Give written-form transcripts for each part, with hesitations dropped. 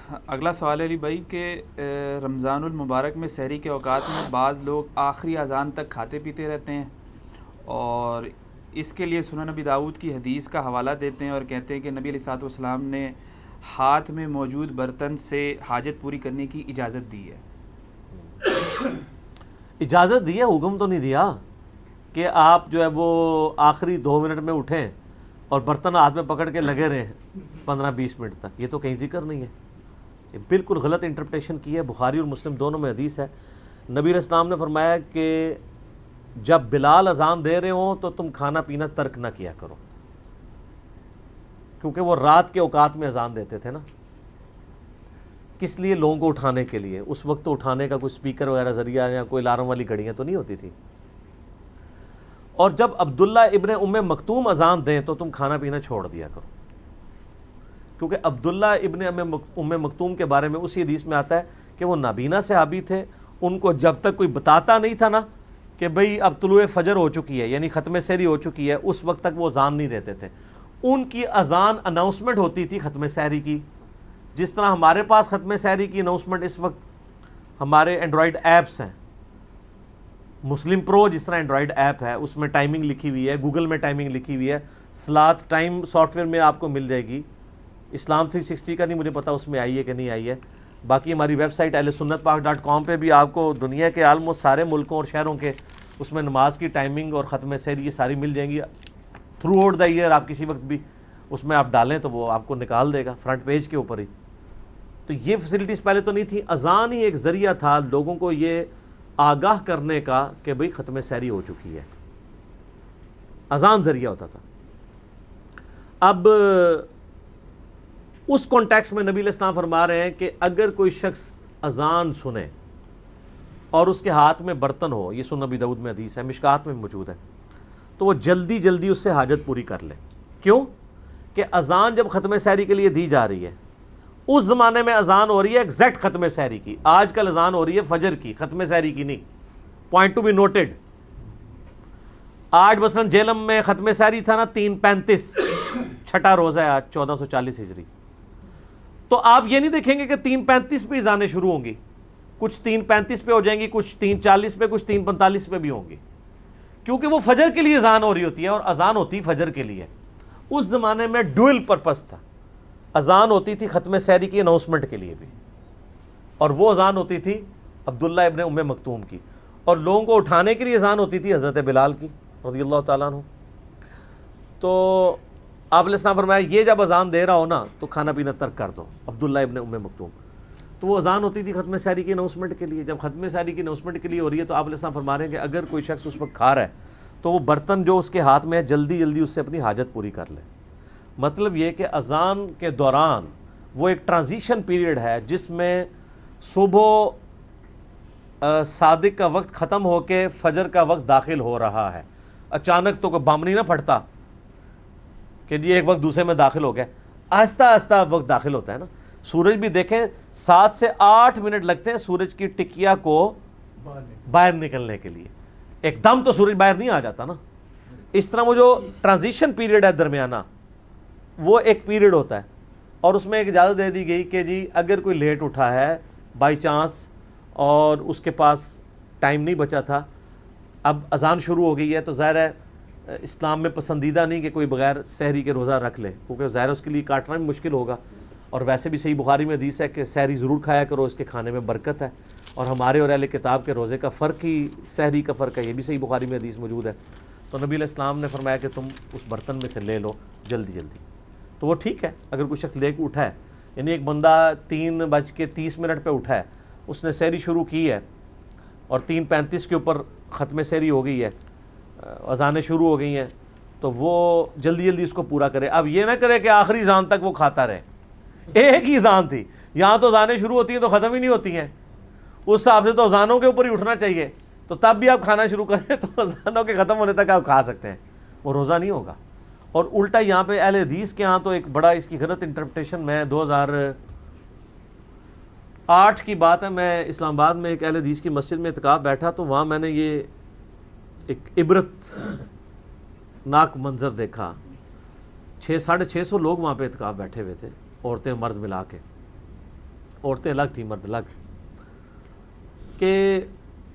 اگلا سوال ہے علی بھائی کہ رمضان المبارک میں سحری کے اوقات میں بعض لوگ آخری اذان تک کھاتے پیتے رہتے ہیں اور اس کے لیے سنن نبی داؤد کی حدیث کا حوالہ دیتے ہیں اور کہتے ہیں کہ نبی علیہ الصلوۃ والسلام نے ہاتھ میں موجود برتن سے حاجت پوری کرنے کی اجازت دی ہے۔ اجازت دی ہے، حکم تو نہیں دیا کہ آپ جو ہے وہ آخری 2 منٹ میں اٹھیں اور برتن ہاتھ میں پکڑ کے لگے رہیں 15-20 منٹ تک، یہ تو کہیں ذکر نہیں ہے، یہ بالکل غلط انٹرپریٹیشن کی ہے۔ بخاری اور مسلم دونوں میں حدیث ہے، نبی علیہ السلام نے فرمایا کہ جب بلال اذان دے رہے ہوں تو تم کھانا پینا ترک نہ کیا کرو، کیونکہ وہ رات کے اوقات میں اذان دیتے تھے نا، کس لیے؟ لوگوں کو اٹھانے کے لیے۔ اس وقت تو اٹھانے کا کوئی سپیکر وغیرہ ذریعہ یا کوئی الارم والی گھڑیاں تو نہیں ہوتی تھی۔ اور جب عبداللہ ابن ام مکتوم اذان دیں تو تم کھانا پینا چھوڑ دیا کرو، کیونکہ عبداللہ ابن ام مکتوم کے بارے میں اسی حدیث میں آتا ہے کہ وہ نابینا صحابی تھے، ان کو جب تک کوئی بتاتا نہیں تھا نا کہ بھئی اب طلوع فجر ہو چکی ہے، یعنی ختم سحری ہو چکی ہے، اس وقت تک وہ اذان نہیں دیتے تھے۔ ان کی اذان اناؤنسمنٹ ہوتی تھی ختم سحری کی، جس طرح ہمارے پاس ختم سحری کی اناؤنسمنٹ اس وقت ہمارے اینڈرائڈ ایپس ہیں، مسلم پرو جس طرح اینڈرائڈ ایپ ہے اس میں ٹائمنگ لکھی ہوئی ہے، گوگل میں ٹائمنگ لکھی ہوئی ہے، سلات ٹائم سافٹ ویئر میں آپ کو مل جائے گی۔ اسلام 360 کا نہیں مجھے پتا اس میں آئی ہے کہ نہیں آئی ہے، باقی ہماری ویب سائٹ ahlsunnatpak.com پہ بھی آپ کو دنیا کے آلموسٹ سارے ملکوں اور شہروں کے اس میں نماز کی ٹائمنگ اور ختم سحری یہ ساری مل جائیں گی تھرو آؤٹ دا ایئر۔ آپ کسی وقت بھی اس میں آپ ڈالیں تو وہ آپ کو نکال دے گا فرنٹ پیج کے اوپر ہی۔ تو یہ فیسلٹیز پہلے تو نہیں تھی، اذان ہی ایک ذریعہ تھا لوگوں کو یہ آگاہ کرنے کا کہ بھئی ختم سحری ہو چکی ہے، اذان ذریعہ ہوتا تھا۔ اب اس کانٹیکسٹ میں نبی علیہ السلام فرما رہے ہیں کہ اگر کوئی شخص اذان سنے اور اس کے ہاتھ میں برتن ہو، یہ سنن نبی داؤد میں حدیث ہے، مشکات میں موجود ہے، تو وہ جلدی جلدی اس سے حاجت پوری کر لے۔ کیوں؟ کہ اذان جب ختم سحری کے لیے دی جا رہی ہے، اس زمانے میں اذان ہو رہی ہے ایگزیکٹ ختم سحری کی، آج کل اذان ہو رہی ہے فجر کی، ختم سحری کی نہیں۔ پوائنٹ ٹو بی نوٹڈ، آج مثلا جیلم میں ختم سحری تھا نا 3:35، چھٹا روزہ ہے آج 1440 ہجری، تو آپ یہ نہیں دیکھیں گے کہ 3:35 پہ اذانیں شروع ہوں گی، کچھ 3:35 پہ ہو جائیں گی، کچھ 3:40 پہ، کچھ 3:45 پہ بھی ہوں گی، کیونکہ وہ فجر کے لیے اذان ہو رہی ہوتی ہے اور اذان ہوتی فجر کے لیے۔ اس زمانے میں ڈوئل پرپس تھا، اذان ہوتی تھی ختم سحری کی اناؤنسمنٹ کے لیے بھی، اور وہ اذان ہوتی تھی عبداللہ ابن ام مکتوم کی، اور لوگوں کو اٹھانے کے لیے اذان ہوتی تھی حضرت بلال کی رضی اللہ تعالیٰ عنہ۔ تو آپ علیہ السلام فرمایا یہ جب اذان دے رہا ہو نا تو کھانا پینا ترک کر دو، عبداللہ ابن ام مکتوم۔ تو وہ اذان ہوتی تھی ختم سحری کی اناؤنسمنٹ کے لیے، جب ختم سحری کی اناؤنسمنٹ کے لیے ہو رہی ہے تو آپ علیہ السلام فرما رہے ہیں کہ اگر کوئی شخص اس وقت کھا رہا ہے تو وہ برتن جو اس کے ہاتھ میں ہے جلدی جلدی اس سے اپنی حاجت پوری کر لے۔ مطلب یہ کہ اذان کے دوران وہ ایک ٹرانزیشن پیریڈ ہے جس میں صبح صادق کا وقت ختم ہو کے فجر کا وقت داخل ہو رہا ہے، اچانک تو کوئی بم نہیں نہ پھٹتا کہ جی ایک وقت دوسرے میں داخل ہو گیا، آہستہ آہستہ وقت داخل ہوتا ہے نا۔ سورج بھی دیکھیں 7 سے 8 منٹ لگتے ہیں سورج کی ٹکیا کو باہر نکلنے کے لیے، ایک دم تو سورج باہر نہیں آ جاتا نا۔ اس طرح وہ جو ٹرانزیشن پیریڈ ہے درمیانہ، وہ ایک پیریڈ ہوتا ہے، اور اس میں ایک اجازت دے دی گئی کہ جی اگر کوئی لیٹ اٹھا ہے بائی چانس اور اس کے پاس ٹائم نہیں بچا تھا، اب اذان شروع ہو گئی ہے، تو ظاہر ہے اسلام میں پسندیدہ نہیں کہ کوئی بغیر سحری کے روزہ رکھ لے، کیونکہ ظاہر اس کے لیے کاٹنا بھی مشکل ہوگا، اور ویسے بھی صحیح بخاری میں حدیث ہے کہ سحری ضرور کھایا کرو، اس کے کھانے میں برکت ہے، اور ہمارے اور اہل کتاب کے روزے کا فرق ہی سحری کا فرق ہے، یہ بھی صحیح بخاری میں حدیث موجود ہے۔ تو نبی علیہ السلام نے فرمایا کہ تم اس برتن میں سے لے لو جلدی جلدی، تو وہ ٹھیک ہے اگر کوئی شخص لے کے اٹھا ہے، یعنی ایک بندہ 3:30 پہ اٹھا ہے، اس نے سحری شروع کی ہے اور 3:35 کے اوپر ختم سحری ہو گئی ہے، اذانیں شروع ہو گئی ہیں، تو وہ جلدی جلدی اس کو پورا کرے۔ اب یہ نہ کرے کہ آخری اذان تک وہ کھاتا رہے، ایک ہی اذان تھی، یہاں تو اذانیں شروع ہوتی ہیں تو ختم ہی نہیں ہوتی ہیں، اس حساب سے تو اذانوں کے اوپر ہی اٹھنا چاہیے، تو تب بھی آپ کھانا شروع کریں تو اذانوں کے ختم ہونے تک آپ کھا سکتے ہیں، وہ روزہ نہیں ہوگا۔ اور الٹا یہاں پہ اہل حدیث کے ہاں تو ایک بڑا اس کی غلط انٹرپریٹیشن، میں 2008 کی بات ہے، میں اسلام آباد میں ایک اہل حدیث کی مسجد میں اعتکاف بیٹھا، تو وہاں میں نے یہ ایک عبرت ناک منظر دیکھا، 600-650 لوگ وہاں پہ اعتکاف بیٹھے ہوئے تھے، عورتیں مرد ملا کے، عورتیں الگ تھیں مرد الگ, کہ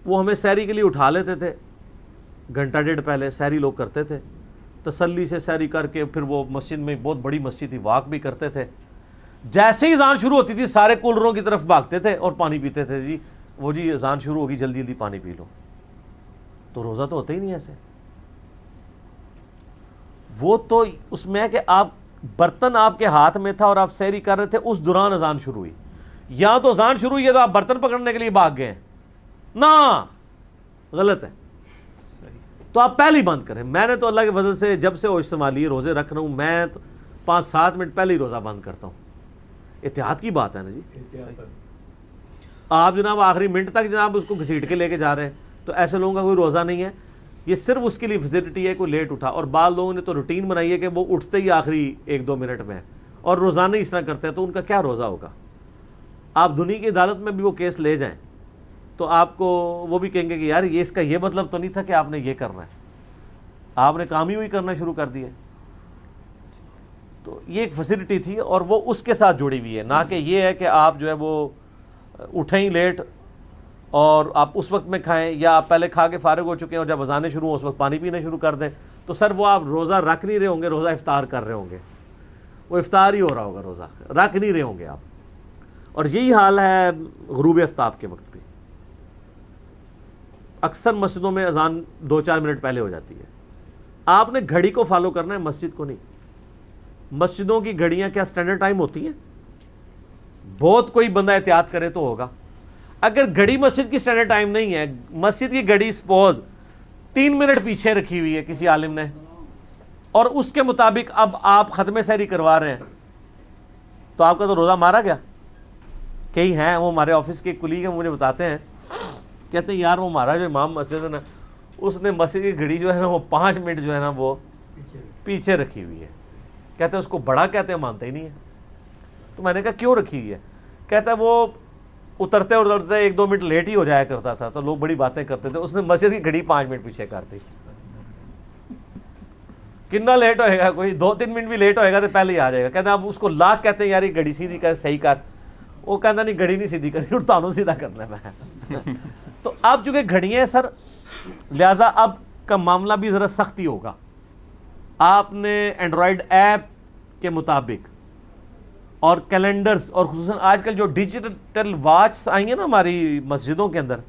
وہ ہمیں سحری کے لیے اٹھا لیتے تھے گھنٹہ ڈیڑھ پہلے, سحری لوگ کرتے تھے, تسلی سے سحری کر کے پھر وہ مسجد میں, بہت بڑی مسجد تھی, واک بھی کرتے تھے. جیسے ہی اذان شروع ہوتی تھی سارے کولروں کی طرف بھاگتے تھے اور پانی پیتے تھے, جی وہ جی اذان شروع ہوگی جلدی جلدی پانی پی لو. تو روزہ تو ہوتا ہی نہیں ایسے. وہ تو اس میں ہے کہ آپ برتن آپ کے ہاتھ میں تھا اور آپ سحری کر رہے تھے, اس دوران اذان شروع ہوئی, یا تو اذان شروع ہوئی ہے تو آپ برتن پکڑنے کے لیے بھاگ گئے, نہ غلط ہے. تو آپ پہلے ہی بند کریں. میں نے تو اللہ کے فضل سے جب سے ہوش سنبھالی روزے رکھ رہا ہوں, میں تو 5-7 منٹ پہلے ہی روزہ بند کرتا ہوں. احتیاط کی بات ہے نا جی. آپ جناب آخری منٹ تک جناب اس کو گھسیٹ کے لے کے جا رہے ہیں, تو ایسے لوگوں کا کوئی روزہ نہیں ہے. یہ صرف اس کے لیے فیسلٹی ہے کوئی لیٹ اٹھا, اور بعض لوگوں نے تو روٹین بنائی ہے کہ وہ اٹھتے ہی آخری 1-2 منٹ میں, اور روزانہ اس طرح کرتے ہیں, تو ان کا کیا روزہ ہوگا. آپ دنیا کی عدالت میں بھی وہ کیس لے جائیں تو آپ کو وہ بھی کہیں گے کہ یار یہ اس کا یہ مطلب تو نہیں تھا کہ آپ نے یہ کرنا ہے, آپ نے کام ہی وہی کرنا شروع کر دیا. تو یہ ایک فیسلٹی تھی اور وہ اس کے ساتھ جڑی ہوئی ہے, نہ کہ یہ ہے کہ آپ جو ہے وہ اٹھیں ہی لیٹ اور آپ اس وقت میں کھائیں, یا آپ پہلے کھا کے فارغ ہو چکے ہیں اور جب اذانیں شروع ہوں اس وقت پانی پینا شروع کر دیں. تو سر وہ آپ روزہ رکھ نہیں رہے ہوں گے, روزہ افطار کر رہے ہوں گے, وہ افطار ہی ہو رہا ہوگا, روزہ رکھ نہیں رہے ہوں گے آپ. اور یہی حال ہے غروب آفتاب کے وقت بھی. اکثر مسجدوں میں اذان 2-4 منٹ پہلے ہو جاتی ہے. آپ نے گھڑی کو فالو کرنا ہے, مسجد کو نہیں. مسجدوں کی گھڑیاں کیا سٹینڈرڈ ٹائم ہوتی ہیں؟ بہت کوئی بندہ احتیاط کرے تو ہوگا. اگر گھڑی مسجد کی سٹینڈرڈ ٹائم نہیں ہے, مسجد کی گھڑی سپوز 3 منٹ پیچھے رکھی ہوئی ہے کسی عالم نے, اور اس کے مطابق اب آپ ختم سحری کروا رہے ہیں, تو آپ کا تو روزہ مارا گیا. کئی ہیں, وہ ہمارے آفس کے کلیگ ہیں, مجھے بتاتے ہیں, کہتے ہیں یار وہ ہمارا جو امام مسجد ہے نا, اس نے مسجد کی گھڑی جو ہے نا وہ 5 منٹ جو ہے نا وہ پیچھے رکھی ہوئی ہے. کہتے ہیں اس کو بڑا کہتے ہیں, مانتے ہی نہیں ہے. تو میں نے کہا کیوں رکھی ہوئی ہے؟ کہتا ہے وہ اترتے 1-2 منٹ لیٹ ہی ہو جایا کرتا تھا, تو لوگ بڑی باتیں کرتے تھے, اس نے مسجد کی گھڑی 5 منٹ پیچھے کر دی. کتنا لیٹ ہوئے گا, کوئی 2-3 منٹ بھی لیٹ ہوئے گا تو پہلے ہی آ جائے گا. کہتے ہیں آپ اس کو لاکھ کہتے ہیں یار یہ گھڑی سیدھی کر, صحیح کر. وہ کہتا نہیں گھڑی نہیں سیدھی کرنی, اڑتانوں سیدھا کرنا ہے. تو اب چونکہ گھڑیاں ہیں سر, لہٰذا اب کا معاملہ بھی ذرا سختی ہوگا. آپ نے اینڈرائڈ ایپ کے مطابق اور کیلنڈرز, اور خصوصاً آج کل جو ڈیجیٹل واچ آئی ہیں نا ہماری مسجدوں کے اندر,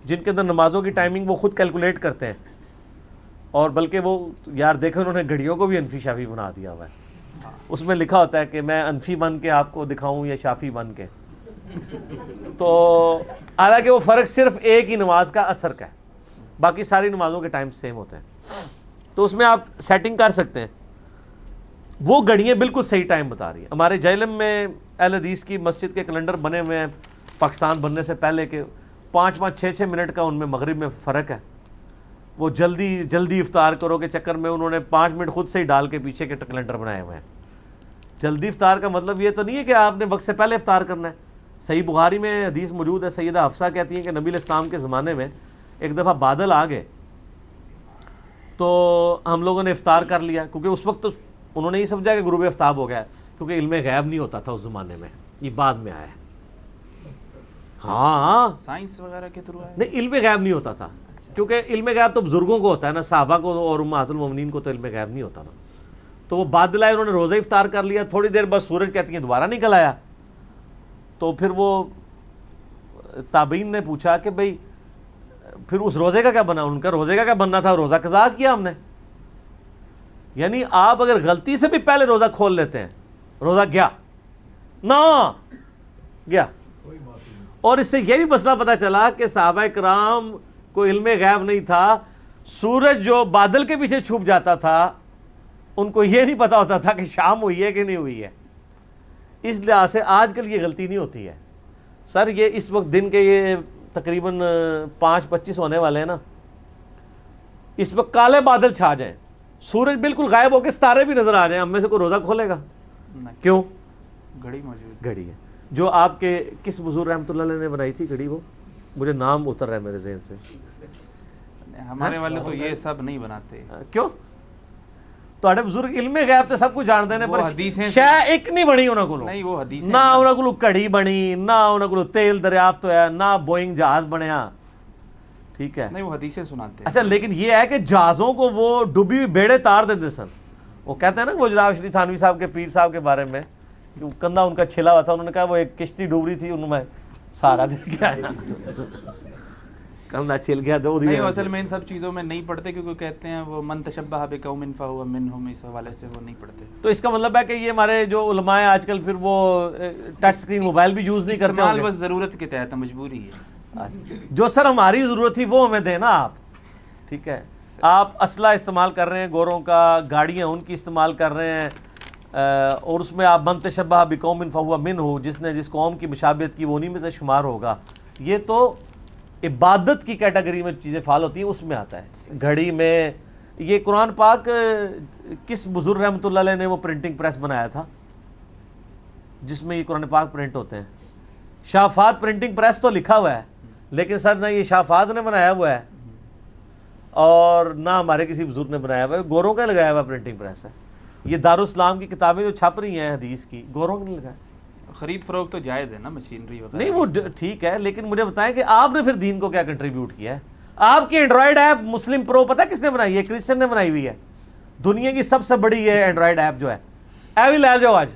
جن کے اندر نمازوں کی ٹائمنگ وہ خود کیلکولیٹ کرتے ہیں, اور بلکہ وہ یار دیکھیں انہوں نے گھڑیوں کو بھی انفی شافی بنا دیا ہوا ہے. اس میں لکھا ہوتا ہے کہ میں انفی بن کے آپ کو دکھاؤں یا شافی بن کے. تو حالانکہ وہ فرق صرف ایک ہی نماز کا اثر کا ہے, باقی ساری نمازوں کے ٹائم سیم ہوتے ہیں. تو اس میں آپ سیٹنگ کر سکتے ہیں. وہ گھڑیاں بالکل صحیح ٹائم بتا رہی ہیں. ہمارے جہلم میں اہل حدیث کی مسجد کے کیلنڈر بنے ہوئے ہیں پاکستان بننے سے پہلے کے, 5-5 6-6 منٹ کا ان میں مغرب میں فرق ہے. وہ جلدی جلدی افطار کرو کے چکر میں انہوں نے 5 منٹ خود سے ہی ڈال کے پیچھے کے کیلنڈر بنائے ہوئے ہیں. جلدی افطار کا مطلب یہ تو نہیں ہے کہ آپ نے وقت سے پہلے افطار کرنا ہے. صحیح بخاری میں حدیث موجود ہے, سیدہ حفصہ کہتی ہیں کہ نبی علیہ السلام کے زمانے میں ایک دفعہ بادل آ گئے تو ہم لوگوں نے افطار کر لیا, کیونکہ اس وقت تو انہوں نے یہ سمجھا کہ غروب آفتاب ہو گیا, کیونکہ علم غیب نہیں ہوتا تھا اس زمانے میں, یہ بعد میں آیا ہے. ہاں سائنس وغیرہ کے تھرو ہے نہیں, علم غیب نہیں ہوتا تھا, کیونکہ علم غیب تو بزرگوں کو ہوتا ہے نا, صحابہ کو اور امہات المومنین کو تو علم غیب نہیں ہوتا نا. تو وہ بادل آئے, انہوں نے روزہ افطار کر لیا, تھوڑی دیر بعد سورج کہتی ہیں دوبارہ نکل آیا. تو پھر وہ تابعین نے پوچھا کہ بھئی پھر اس روزے کا کیا بنا؟ ان کا روزے کا کیا بننا تھا, روزہ قضا کیا ہم نے. یعنی آپ اگر غلطی سے بھی پہلے روزہ کھول لیتے ہیں, روزہ گیا نہ گیا. اور اس سے یہ بھی مسئلہ پتہ چلا کہ صحابہ کرام کو علم غیب نہیں تھا. سورج جو بادل کے پیچھے چھپ جاتا تھا ان کو یہ نہیں پتا ہوتا تھا کہ شام ہوئی ہے کہ نہیں ہوئی ہے. اس لحاظ سے آج کل یہ غلطی نہیں ہوتی ہے. سر یہ اس وقت دن کے یہ تقریباً 5:25 ہونے والے ہیں نا, اس وقت کالے بادل چھا جائیں, سورج بالکل غائب ہو کے ستارے بھی نظر آ جائیں, ہم میں سے کوئی روزہ کھولے گا؟ کیوں؟ گھڑی موجود, گھڑی ہے جو آپ کے کس بزرگ رحمۃ اللہ علیہ نے بنائی تھی گھڑی, وہ مجھے نام اتر رہا ہے میرے ذہن سے. ہمارے والے تو یہ سب نہیں بناتے. کیوں؟ ਤੁਹਾਡੇ ਬਜ਼ੁਰਗ ਇਲਮੇ ਗੈਬ ਤੇ ਸਭ ਕੁਝ ਜਾਣਦੇ ਨੇ, ਪਰ ਸ਼ੈ ਇੱਕ ਨਹੀਂ ਬਣੀ ਉਹਨਾਂ ਕੋਲੋਂ। ਨਹੀਂ ਉਹ ਹਦੀਸ ਨਾ ਉਹਨਾਂ ਕੋਲੋਂ ਘੜੀ ਬਣੀ, ਨਾ ਉਹਨਾਂ ਕੋਲੋਂ ਤੇਲ ਦਰਿਆਫਤ ਹੋਇਆ, ਨਾ بوئنگ جہاز بنیا، ٹھیک ہے؟ نہیں وہ حدیثیں سناتے ہیں۔ اچھا لیکن یہ ہے کہ جہازوں کو وہ ڈوبی ہوئی بیڑے تار دیتے سن، وہ کہتے ہیں نا وہ جناب شریف تھانوی صاحب کے پیر صاحب کے بارے میں کہ کندھا ان کا چھلا ہوا تھا، انہوں نے کہا وہ ایک کشتی ڈوب رہی تھی، انہوں میں سہارا دے کے آیا، کندھا چھل گیا تو نہیں اصل میں ان سب چیزوں میں نہیں پڑھتے، کیونکہ کہتے ہیں وہ من تشبہ بقوم فہو منہم، اس حوالے سے وہ نہیں پڑھتے۔ تو اس کا مطلب ہے کہ یہ ہمارے جو علماء ہیں آج کل پھر وہ ٹچ اسکرین موبائل بھی یوز نہیں کرتے، استعمال بس ضرورت کے تحت مجبوری ہے۔ جو سر ہماری ضرورت تھی وہ ہمیں دینا آپ، ٹھیک ہے؟ آپ اسلحہ استعمال کر رہے ہیں گوروں کا، گاڑیاں ان کی استعمال کر رہے ہیں، اور اس میں آپ من تشبہ بقوم فہو منہ، جس نے جس قوم کی مشابہت کی وہ انہی میں سے شمار ہوگا۔ یہ تو عبادت کی کیٹیگری میں چیزیں فعال ہوتی ہیں، اس میں آتا ہے۔ گھڑی میں یہ قرآن پاک کس بزرگ رحمۃ اللہ علیہ نے وہ پرنٹنگ پریس بنایا تھا جس میں یہ قرآن پاک پرنٹ ہوتے ہیں؟ شافات پرنٹنگ پریس تو لکھا ہوا ہے، لیکن سر نہ یہ شافات نے بنایا ہوا ہے اور نہ ہمارے کسی بزرگ نے بنایا ہوا ہے، گوروں کا لگایا ہوا پرنٹنگ پریس ہے۔ یہ دارالاسلام کی کتابیں جو چھپ رہی ہیں حدیث کی، گوروں نے لگایا۔ خرید فروخت تو جائز ہے نا مشینری وغیرہ؟ نہیں وہ ٹھیک ہے، لیکن مجھے بتائیں کہ آپ نے پھر دین کو کیا کنٹریبیوٹ کیا ہے؟ آپ کی اینڈرائڈ ایپ مسلم پرو پتہ کس نے بنائی ہے؟ کرسچن نے بنائی ہوئی ہے، دنیا کی سب سے بڑی ہے اینڈرائڈ ایپ جو ہے، اے بھی لے جاؤ آج۔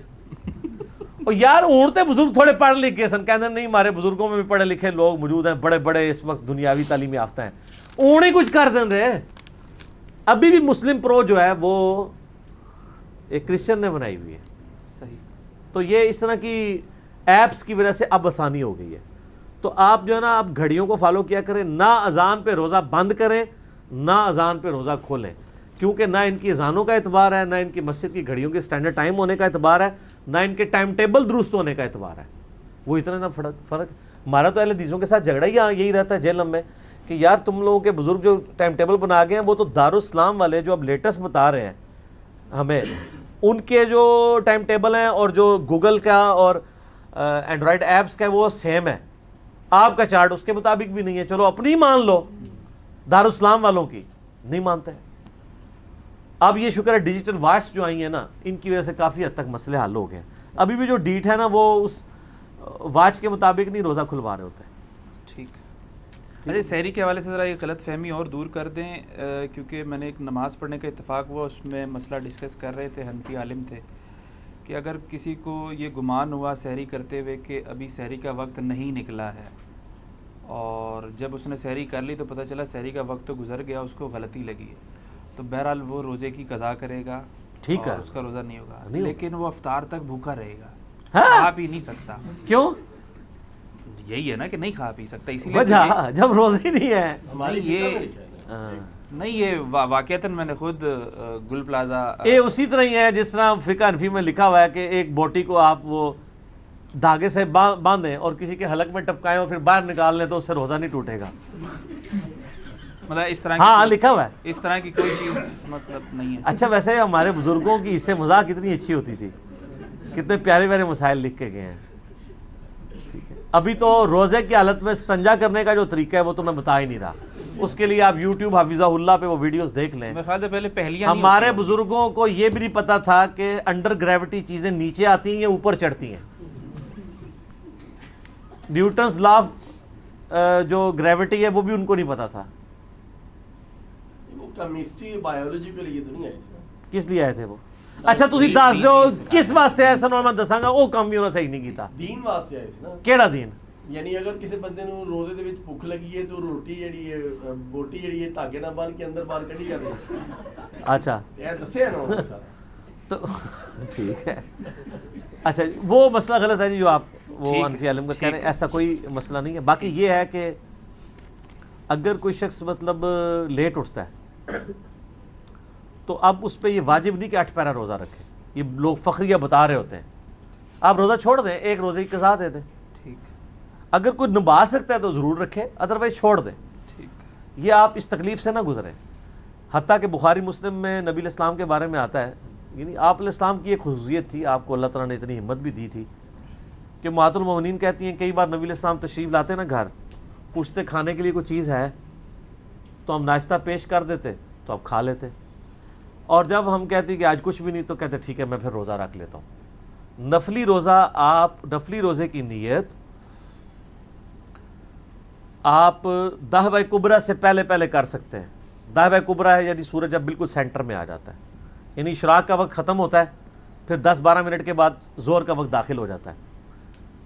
اور یار اونٹتے بزرگ تھوڑے پڑھ لکھ کے سن، کہتے ہیں نہیں ہمارے بزرگوں میں بھی پڑھے لکھے لوگ موجود ہیں، بڑے بڑے اس وقت دنیاوی تعلیم یافتہ ہیں، اون ہی کچھ کر دیں دے۔ ابھی بھی مسلم پرو جو ہے وہ ایک کرسچن نے بنائی ہوئی ہے۔ صحیح۔ تو یہ اس طرح کی ایپس کی وجہ سے اب آسانی ہو گئی ہے۔ تو آپ جو ہے نا اب گھڑیوں کو فالو کیا کریں، نہ اذان پہ روزہ بند کریں نہ اذان پہ روزہ کھولیں، کیونکہ نہ ان کی اذانوں کا اعتبار ہے، نہ ان کی مسجد کی گھڑیوں کے سٹینڈرڈ ٹائم ہونے کا اعتبار ہے، نہ ان کے ٹائم ٹیبل درست ہونے کا اعتبار ہے۔ وہ اتنا نہ فرق ہمارا تو اہل حدیثوں کے ساتھ جھگڑا ہی یہی رہتا ہے جیل میں کہ یار تم لوگوں کے بزرگ جو ٹائم ٹیبل بنا گئے ہیں، وہ تو دارالاسلام والے جو اب لیٹسٹ بتا رہے ہیں ہمیں، ان کے جو ٹائم ٹیبل ہیں اور جو گوگل کا اور اینڈرائڈ ایپس کا وہ سیم ہے، آپ کا چارٹ اس کے مطابق بھی نہیں ہے۔ چلو اپنی مان لو، دارالاسلام والوں کی نہیں مانتے۔ اب یہ شکر ہے ڈیجیٹل واچ جو آئی ہیں نا، ان کی وجہ سے کافی حد تک مسئلے حل ہو گئے۔ ابھی بھی جو ڈیٹ ہے نا وہ اس واچ کے مطابق نہیں روزہ کھلوا رہے ہوتے۔ ٹھیک۔ اچھا سحری کے حوالے سے ذرا یہ غلط فہمی اور دور کر دیں، کیونکہ میں نے ایک نماز پڑھنے کا اتفاق ہوا، اس میں مسئلہ ڈسکس کر رہے تھے، حنفی عالم تھے، کہ اگر کسی کو یہ گمان ہوا سحری کرتے ہوئے کہ ابھی سحری کا وقت نہیں نکلا ہے، اور جب اس نے سحری کر لی تو پتہ چلا سحری کا وقت تو گزر گیا، اس کو غلطی لگی ہے، تو بہرحال وہ روزے کی قضا کرے گا، ٹھیک ہے، اس کا روزہ نہیں ہوگا، لیکن وہ افطار تک بھوکا رہے گا، ہاں کھا پی نہیں سکتا۔ کیوں؟ یہی ہے نا کہ نہیں کھا پی سکتا، اسی وجہ جب روزے ہی نہیں ہے۔ نہیں یہ واقعتاً میں نے خود گل پلازا یہ اسی طرح ہی ہے جس طرح فقہ حنفی میں لکھا ہوا ہے کہ ایک بوٹی کو آپ وہ دھاگے سے باندھیں اور کسی کے حلق میں ٹپکائیں اور پھر باہر نکال لیں تو اس سے روزہ نہیں ٹوٹے گا۔ مطلب اس طرح ہاں لکھا ہوا ہے، اس طرح کی کوئی چیز مطلب نہیں ہے۔ اچھا ویسے ہمارے بزرگوں کی اس سے مزاح کتنی اچھی ہوتی تھی، کتنے پیارے پیارے مسائل لکھ کے گئے ہیں۔ ابھی تو روزے کی حالت میں استنجا کرنے کا جو طریقہ ہے وہ تو میں بتا ہی نہیں رہا، اس کے لیے آپ یوٹیوب حفیظہ اللہ پہ وہ ویڈیوز دیکھ لیں۔ میرے خیال سے پہلے پہلیاں ہمارے بزرگوں کو یہ بھی نہیں پتا تھا کہ انڈر گریوٹی چیزیں نیچے آتی ہیں یا اوپر چڑھتی ہیں۔ نیوٹنز لا آف جو گریوٹی ہے وہ بھی ان کو نہیں پتا تھا۔ کیمسٹری بایولوجی کے لیے تو نہیں آئے تھے۔ کس لیے آئے تھے وہ؟ اچھا تسی دس دو کس واسطے آئے سن، اور میں دساں گا وہ کام بھی انہوں صحیح نہیں کیتا۔ دین واسطے آئے سی نا۔ کیڑا دین؟ یعنی اگر کسی بندے نو روزے دے وچ بھوک لگی ہے تو روٹی جڑی ہے بوٹی جڑی ہے دھاگے نال بن کے اندر باہر کڈی جاوے۔ اچھا یہ دسیا نا سارا تو ٹھیک ہے۔ اچھا وہ مسئلہ غلط ہے جی جو آپ وہ حنفی عالم کا کہہ رہے ہیں، ایسا کوئی مسئلہ نہیں ہے۔ باقی یہ ہے کہ اگر کوئی شخص مطلب لیٹ اٹھتا ہے تو اب اس پہ یہ واجب نہیں کہ 8 پیرا روزہ رکھے، یہ لوگ فخریہ بتا رہے ہوتے ہیں۔ آپ روزہ چھوڑ دیں، ایک روزے کی قضا دے دیں، اگر کوئی نبھا سکتا ہے تو ضرور رکھے، ادروائز چھوڑ دیں۔ یہ آپ اس تکلیف سے نہ گزریں۔ حتیٰ کہ بخاری مسلم میں نبی علیہ السلام کے بارے میں آتا ہے، یعنی آپ علیہ السلام کی ایک خصوصیت تھی، آپ کو اللہ تعالیٰ نے اتنی ہمت بھی دی تھی کہ امہات المومنین کہتی ہیں کئی بار نبی علیہ السلام تشریف لاتے نا گھر، پوچھتے کھانے کے لیے کوئی چیز ہے تو ہم ناشتہ پیش کر دیتے تو آپ کھا لیتے، اور جب ہم کہتے ہیں کہ آج کچھ بھی نہیں تو کہتے ہیں ٹھیک ہے میں پھر روزہ رکھ لیتا ہوں. نفلی روزہ آپ نفلی روزے کی نیت آپ دہوہ کبریٰ سے پہلے پہلے کر سکتے ہیں. دہوہ کبریٰ ہے یعنی سورج جب بالکل سینٹر میں آ جاتا ہے, یعنی اشراق کا وقت ختم ہوتا ہے, پھر 10-12 منٹ کے بعد ظہر کا وقت داخل ہو جاتا ہے.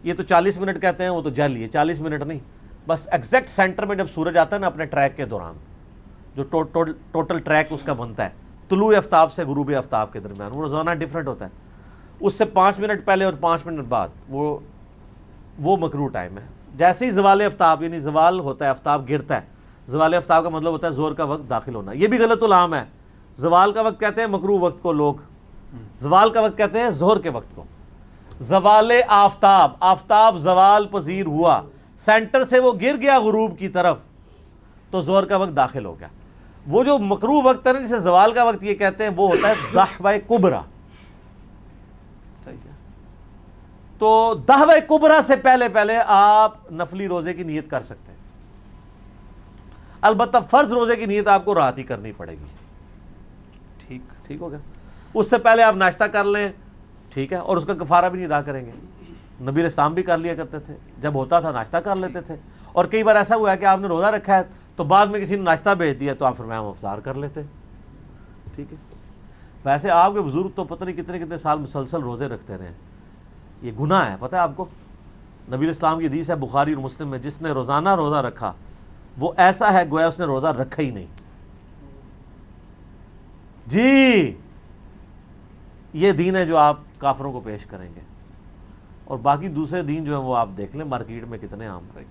یہ تو 40 منٹ کہتے ہیں, وہ تو جل یہ 40 منٹ نہیں, بس ایگزیکٹ سینٹر میں جب سورج آتا ہے نا اپنے ٹریک کے دوران, جو ٹوٹل ٹریک اس کا بنتا ہے طلوع آفتاب سے غروب آفتاب کے درمیان, وہ روزانہ ڈیفرنٹ ہوتا ہے. اس سے 5 منٹ پہلے اور 5 منٹ بعد وہ مکروہ ٹائم ہے. جیسے ہی زوال آفتاب یعنی زوال ہوتا ہے, آفتاب گرتا ہے, زوال آفتاب کا مطلب ہوتا ہے ظہر کا وقت داخل ہونا. یہ بھی غلط العام ہے, زوال کا وقت کہتے ہیں مکروہ وقت کو لوگ, زوال کا وقت کہتے ہیں ظہر کے وقت کو. زوال آفتاب, آفتاب زوال پذیر ہوا, سینٹر سے وہ گر گیا غروب کی طرف, تو ظہر کا وقت داخل ہو گیا. وہ جو مکروہ وقت ہے نا جسے زوال کا وقت یہ کہتے ہیں, وہ ہوتا ہے دہوہ کبریٰ. صحیح ہے. تو دہوہ کبریٰ سے پہلے پہلے آپ نفلی روزے کی نیت کر سکتے ہیں. البتہ فرض روزے کی نیت آپ کو رات ہی کرنی پڑے گی. ٹھیک ہو گیا. اس سے پہلے آپ ناشتہ کر لیں, ٹھیک ہے, اور اس کا کفارہ بھی نہیں ادا کریں گے. نبی علیہ السلام بھی کر لیا کرتے تھے, جب ہوتا تھا ناشتہ کر لیتے تھے. اور کئی بار ایسا ہوا ہے کہ آپ نے روزہ رکھا ہے تو بعد میں کسی نے ناشتہ بھیج دیا تو آپ فرمایا ہم افطار کر لیتے. ٹھیک ہے. ویسے آپ کے بزرگ تو پتہ نہیں کتنے کتنے سال مسلسل روزے رکھتے رہے. یہ گناہ ہے, پتہ ہے آپ کو. نبی علیہ السلام کی حدیث ہے بخاری اور مسلم میں, جس نے روزانہ روزہ رکھا وہ ایسا ہے گویا اس نے روزہ رکھا ہی نہیں. جی یہ دین ہے جو آپ کافروں کو پیش کریں گے, اور باقی دوسرے دین جو ہیں وہ آپ دیکھ لیں مارکیٹ میں کتنے عام ہیں.